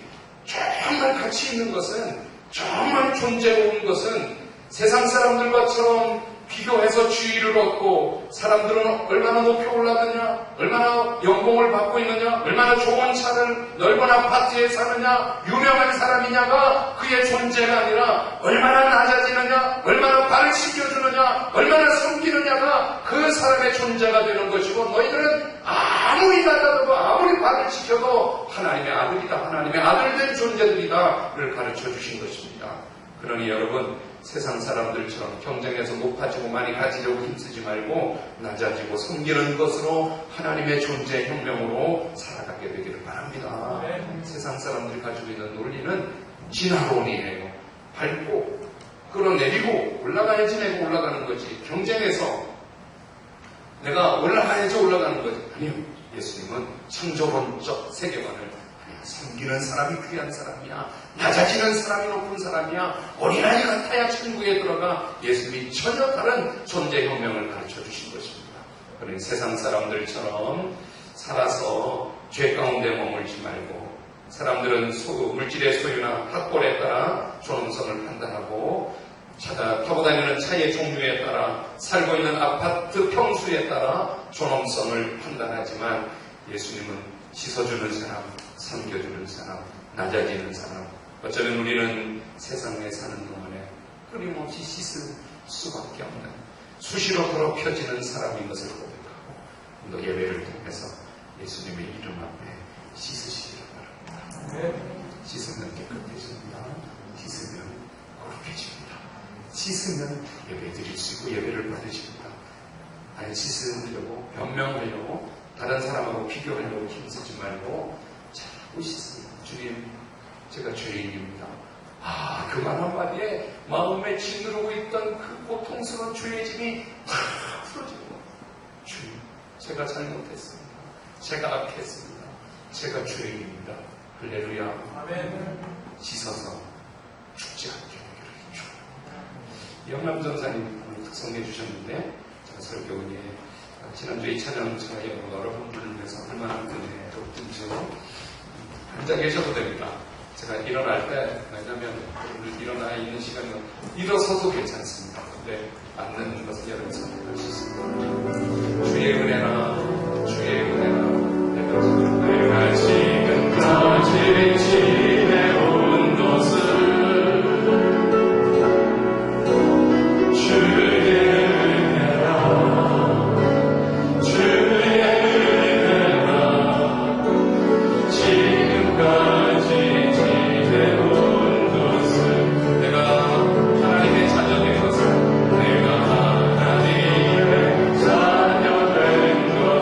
정말 가치 있는 것은, 정말 존재로운 것은 세상 사람들과처럼 비교해서 지위를 얻고 사람들은 얼마나 높이 올라가느냐, 얼마나 연봉을 받고 있느냐, 얼마나 좋은 차를 넓은 아파트에 사느냐, 유명한 사람이냐가 그의 존재가 아니라 얼마나 낮아지느냐, 얼마나 발을 씻겨주느냐, 얼마나 섬기느냐가 그 사람의 존재가 되는 것이고, 너희들은 아무리 낮아도 아무리 발을 지켜도 하나님의 아들이다, 하나님의 아들된 존재들이다를 가르쳐 주신 것입니다. 그러니 여러분, 세상 사람들처럼 경쟁에서 높아지고 많이 가지려고 힘쓰지 말고 낮아지고 섬기는 것으로 하나님의 존재 혁명으로 살아가게 되기를 바랍니다. 세상 사람들이 가지고 있는 논리는 진화론이에요. 밟고 끌어내리고 올라가야지 내가 올라가는 거지. 경쟁에서 내가 올라가야지 올라가는 거지. 아니요. 예수님은 창조론적 세계관을 섬기는 사람이 귀한 사람이야, 낮아지는 사람이 높은 사람이야, 어린아이 같아야 천국에 들어가, 예수님이 전혀 다른 존재혁명을 가르쳐 주신 것입니다. 그러니 세상 사람들처럼 살아서 죄 가운데 머물지 말고, 사람들은 물질의 소유나 학벌에 따라 존엄성을 판단하고, 타고 다니는 차의 종류에 따라, 살고 있는 아파트 평수에 따라 존엄성을 판단하지만, 예수님은 씻어주는 사람, 섬겨주는 사람, 낮아지는 사람. 어쩌면 우리는 세상에 사는 동안에 끊임없이 씻을 수밖에 없는, 수시로 더럽혀지는 사람인 것을 고백하고, 또 예배를 통해서 예수님의 이름 앞에 씻으시기를 바랍니다. 씻으면 깨끗해집니다. 씻으면 거룩해집니다. 씻으면 예배 드릴 수 있고 예배를 받으십니다. 아니, 씻으려고, 변명하려고, 다른 사람하고 비교하려고 힘쓰지 말고 자꾸 씻습니다. 주님, 제가 죄인입니다. 그 말 한마디에 마음에 짓누르고 있던 그 고통스러운 죄의 짐이 다 풀어지고, 주님, 제가 잘못했습니다. 제가 악했습니다. 제가 죄인입니다. 할렐루야. 아멘. 씻어서 죽지 않게 하기를 주옵소서. 영남 전사님 오늘 특성해 주셨는데, 제가 설교문에 지난주에 2차전 제가 여러분들을 위해서 얼마나 은혜롭든지 앉아 계셔도 됩니다. 제가 일어날 때, 왜냐면 일어나 있는 시간은 일어서도 괜찮습니다. 근데 앉는 것은 여러분 선택할 수 있습니다. 주의 은혜나 주의 은혜나 내가 지금까지 지내온 것을 자녀된 것을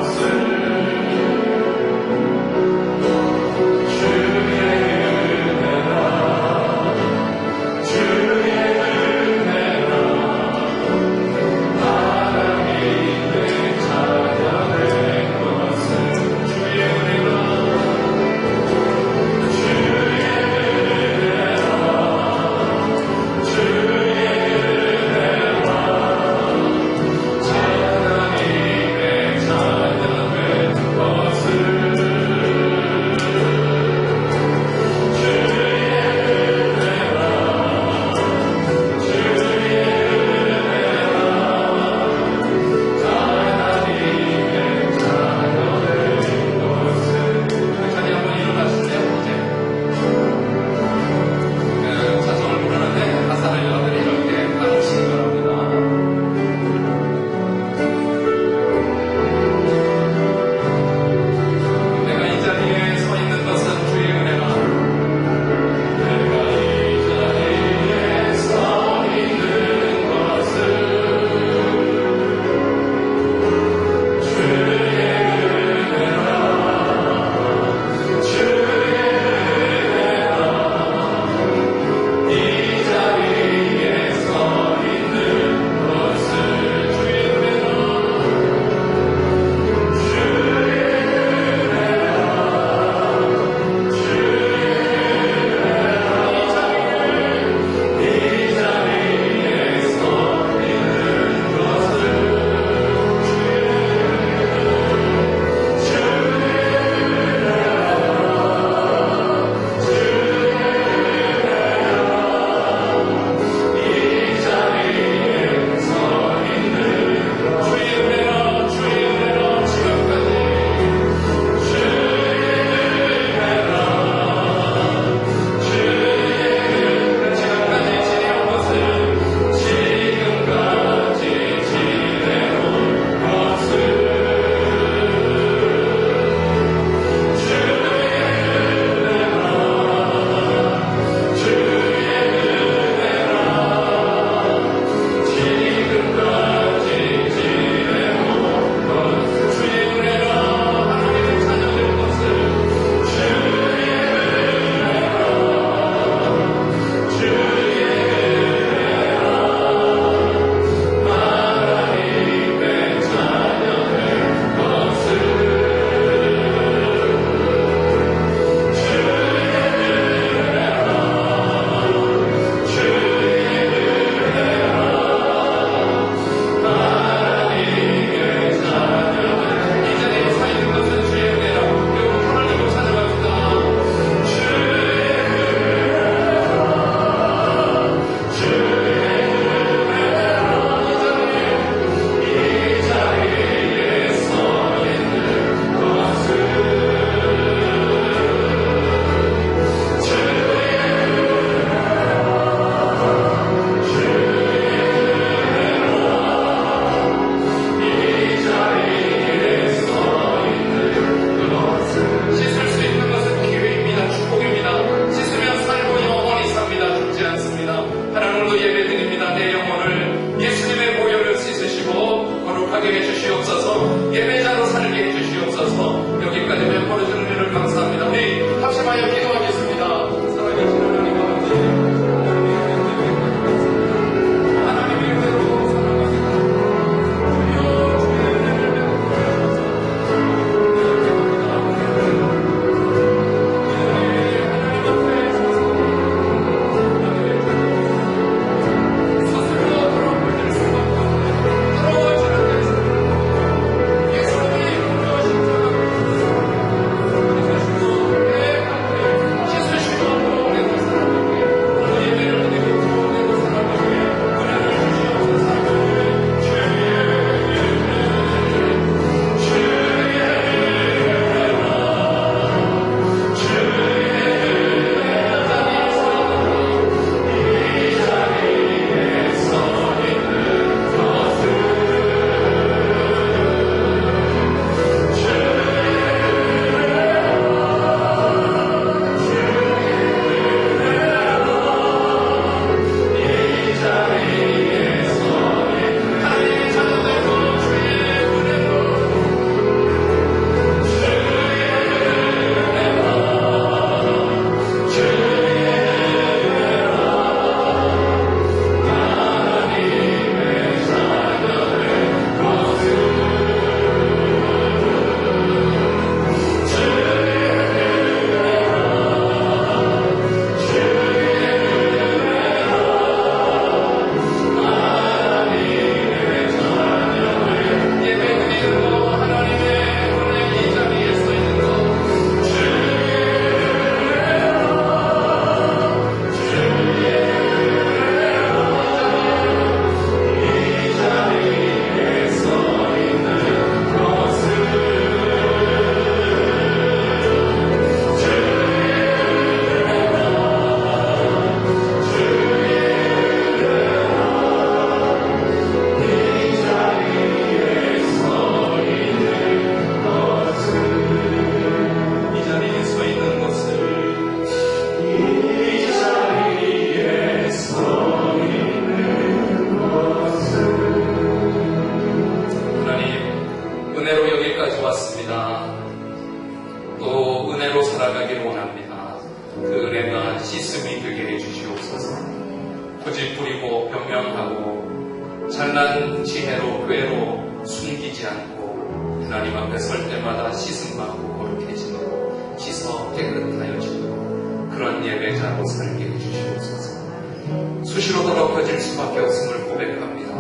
잘난 지혜로 교회로 숨기지 않고 하나님 앞에 설 때마다 씻음받고 거룩해지고 씻어 깨끗하여지고 그런 예배자로 살게 해주시옵소서. 수시로 더럽혀질 수밖에 없음을 고백합니다.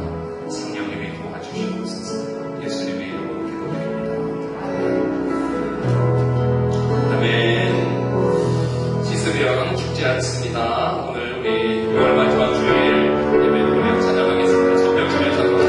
성령님이 도와주시옵소서. 예수님의 이름으로 기도드립니다. 아멘. 씻으면 죽지 않습니다. 오늘 우리 6월 마지막 주일 예배 드리며 찬양하겠습니다. 성령님의 전도.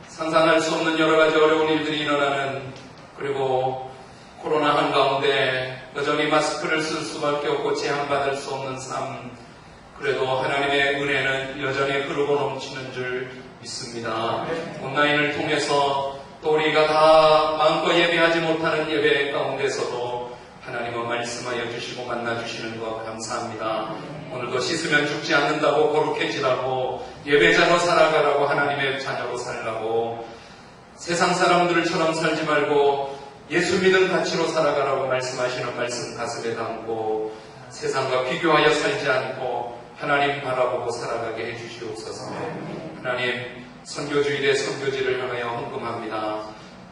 상상할 수 없는 여러 가지 어려운 일들이 일어나는, 그리고 코로나 한가운데 여전히 마스크를 쓸 수밖에 없고 제한받을 수 없는 삶, 그래도 하나님의 은혜는 여전히 흐르고 넘치는 줄 믿습니다. 온라인을 통해서 또 우리가 다 마음껏 예배하지 못하는 예배 가운데서도 하나님은 말씀하여 주시고 만나주시는 것 감사합니다. 오늘도 씻으면 죽지 않는다고, 거룩해지라고, 예배자로 살아가라고, 하나님의 자녀로 살라고, 세상 사람들처럼 살지 말고 예수 믿은 가치로 살아가라고 말씀하시는 말씀 가슴에 담고 세상과 비교하여 살지 않고 하나님 바라보고 살아가게 해주시옵소서. 하나님, 선교주일에 선교지를 향하여 헌금합니다.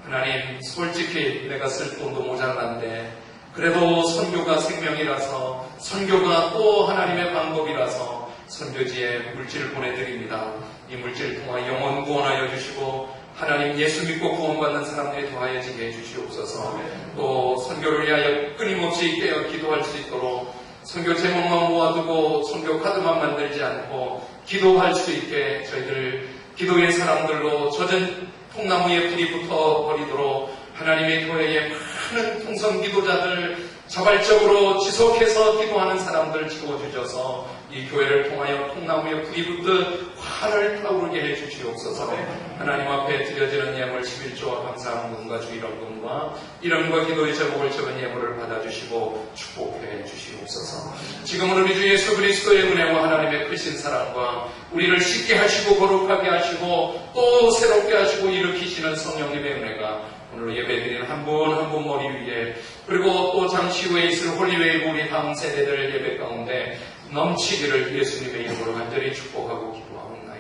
하나님, 솔직히 내가 쓸 돈도 모자란데 그래도 선교가 생명이라서, 선교가 또 하나님의 방법이라서 선교지에 물질을 보내드립니다. 이 물질을 통하여 영혼 구원하여 주시고 하나님 예수 믿고 구원받는 사람들이 더하여지게 해주시옵소서. 또 선교를 위하여 끊임없이 깨어 기도할 수 있도록 선교 제목만 모아두고 선교 카드만 만들지 않고 기도할 수 있게 저희들 기도의 사람들로 젖은 통나무에 불이 붙어 버리도록 하나님의 교회에 많은 통성 기도자들, 자발적으로 지속해서 기도하는 사람들 지워주셔서 이 교회를 통하여 통나무에 불이 붙듯 화를 타오르게 해주시옵소서. 하나님 앞에 드려지는 예물 11조와 감사하는 분과 주일원금과 이름과 기도의 제목을 적은 예물을 받아주시고 축복해 주시옵소서. 지금은 우리 주 예수 그리스도의 은혜와 하나님의 크신 사랑과 우리를 씻게 하시고 거룩하게 하시고 또 새롭게 하시고 일으키시는 성령님의 은혜가 오늘 예배드리는 한 분 한 분 머리 위에, 그리고 또 잠시 후에 있을 홀리웨이브 우리 다음 세대들 예배 가운데 넘치기를 예수님의 이름으로 간절히 축복하고 기도합니다.